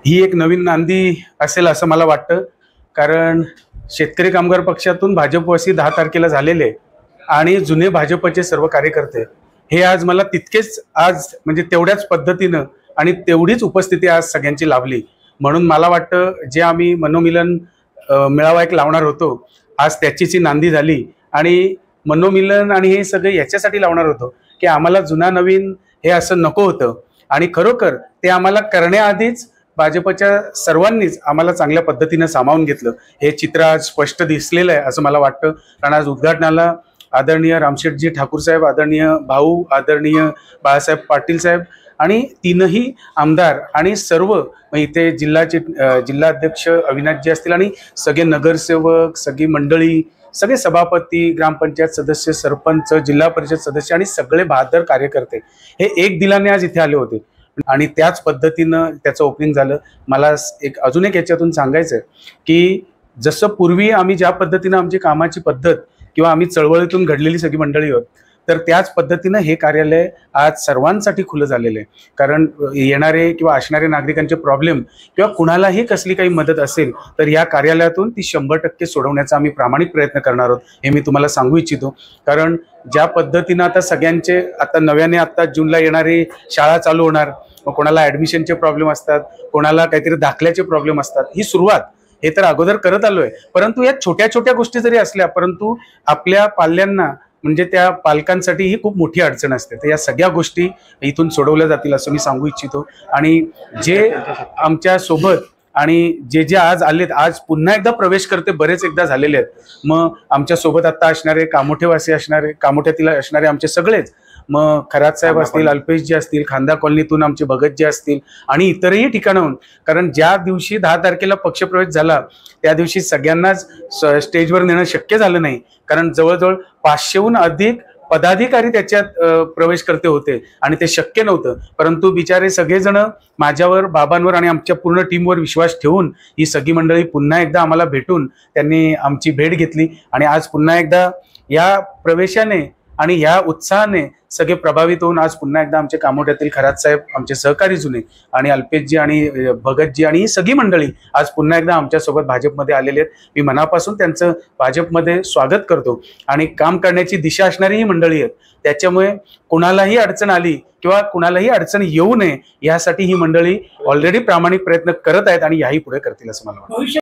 ही एक नवीन नांदी असेल असं मला वाटतं, कारण शेतकरी कामगार पक्षातून भाजपवासी 10 तारखेला झालेले आणि जुने भाजपचे सर्व कार्यकर्ते हे आज मला तितकेच आज म्हणजे तेवढ्याच पद्धतीनं आणि तेवढीच उपस्थिती आज सगळ्यांची लाभली। म्हणून मला वाटतं जे आम्ही मनोमिलन मेळावा एक लावणार होतो, आज त्याचीच नांदी झाली। आणि मनोमिलन आणि हे सगळे याच्यासाठी लावणार होतो की आम्हाला जुना नवीन हे असं नको होतं आणि खरोखर ते आम्हाला करण्याआधीच भाजपच्या सर्वांनीच आम्हाला चांगल्या पद्धतीने सामावून घेतलं। हे चित्र आज स्पष्ट दिसलेलं आहे असं मला वाटतं, कारण आज उद्घाटनाला आदरणीय रामशेठजी ठाकूर साहेब, आदरणीय भाऊ, आदरणीय बाळासाहेब पाटील साहेब आणि तीनही आमदार आणि सर्व इथे जिल्हाध्यक्ष अविनाशजी असतील आणि सगळे नगरसेवक, सगळी मंडळी, सगळे सभापती, ग्रामपंचायत सदस्य, सरपंच, जिल्हा परिषद सदस्य आणि सगळे बहादर कार्यकर्ते हे एक दिलाने आज इथे आले होते आणि त्याच पद्धतीनं त्याचं ओपनिंग झालं। मला अजून एक याच्यातून सांगायचं आहे की जसं पूर्वी आम्ही ज्या पद्धतीनं आमची कामाची पद्धत किंवा आम्ही चळवळीतून घडलेली सगळी मंडळी आहोत, तर त्याच पद्धतीनं हे कार्यालय आज सर्वांसाठी खुलं झालेलं आहे। कारण येणारे किंवा असणारे नागरिकांचे प्रॉब्लेम किंवा कुणालाही कसली काही मदत असेल तर या कार्यालयातून ती 100% सोडवण्याचा आम्ही प्रामाणिक प्रयत्न करणार आहोत हे मी तुम्हाला सांगू इच्छितो। कारण ज्या पद्धतीनं आता सगळ्यांचे आता नव्याने आता जूनला येणारी शाळा चालू होणार, मग कोणाला ॲडमिशनचे प्रॉब्लेम असतात, कोणाला काहीतरी दाखल्याचे प्रॉब्लेम असतात, ही सुरुवात हे तर अगोदर करत आलोय। परंतु या छोट्या छोट्या गोष्टी जरी असल्या परंतु आपल्या पाल्यांना म्हणजे त्या पालकांसाठी ही खूप मोठी अडचण असते, तर या सगळ्या गोष्टी इथून सोडवल्या जातील असं मी सांगू इच्छितो। आणि जे आमच्या सोबत आणि जे आज आलेत, आज पुन्हा एकदा प्रवेश करते बरेच एकदा झालेले आहेत, मग आमच्या सोबत आता असणारे कामोठेवासी असणारे, कामोठ्यातील असणारे आमचे सगळेच, मग खरात साहेब असतील, अल्पेशजी असतील, खांदा कॉलनीतून आमचे भगतजी असतील आणि इतरही ठिकाणाहून, कारण ज्या दिवशी 10 तारखेला पक्षप्रवेश झाला त्या दिवशी सगळ्यांनाच स्टेजवर नेणं शक्य झालं नाही, कारण जवळजवळ 500हून अधिक पदाधिकारी त्याच्यात प्रवेश करते होते आणि ते शक्य नव्हतं। परंतु बिचारे सगळेजण माझ्यावर, बाबांवर आणि आमच्या पूर्ण टीमवर विश्वास ठेवून ही सगळी मंडळी पुन्हा एकदा आम्हाला भेटून त्यांनी आमची भेट घेतली आणि आज पुन्हा एकदा या प्रवेशाने आणि ह्या उत्साहाने सगळे प्रभावित होऊन आज पुन्हा एकदा आमचे कामोठ्यातील खरात साहेब, आमचे सहकारी जुने आणि अल्पेशजी आणि भगतजी आणि ही सगळी मंडळी आज पुन्हा एकदा आमच्यासोबत भाजपमध्ये आलेले आहेत। मी मनापासून त्यांचं भाजपमध्ये स्वागत करतो आणि काम करण्याची दिशा असणारी ही मंडळी आहेत, त्याच्यामुळे कुणालाही अडचण आली किंवा कुणालाही अडचण येऊ नये यासाठी ही मंडळी ऑलरेडी प्रामाणिक प्रयत्न करत आहेत आणि याही पुढे करतील असं मला वाटतं।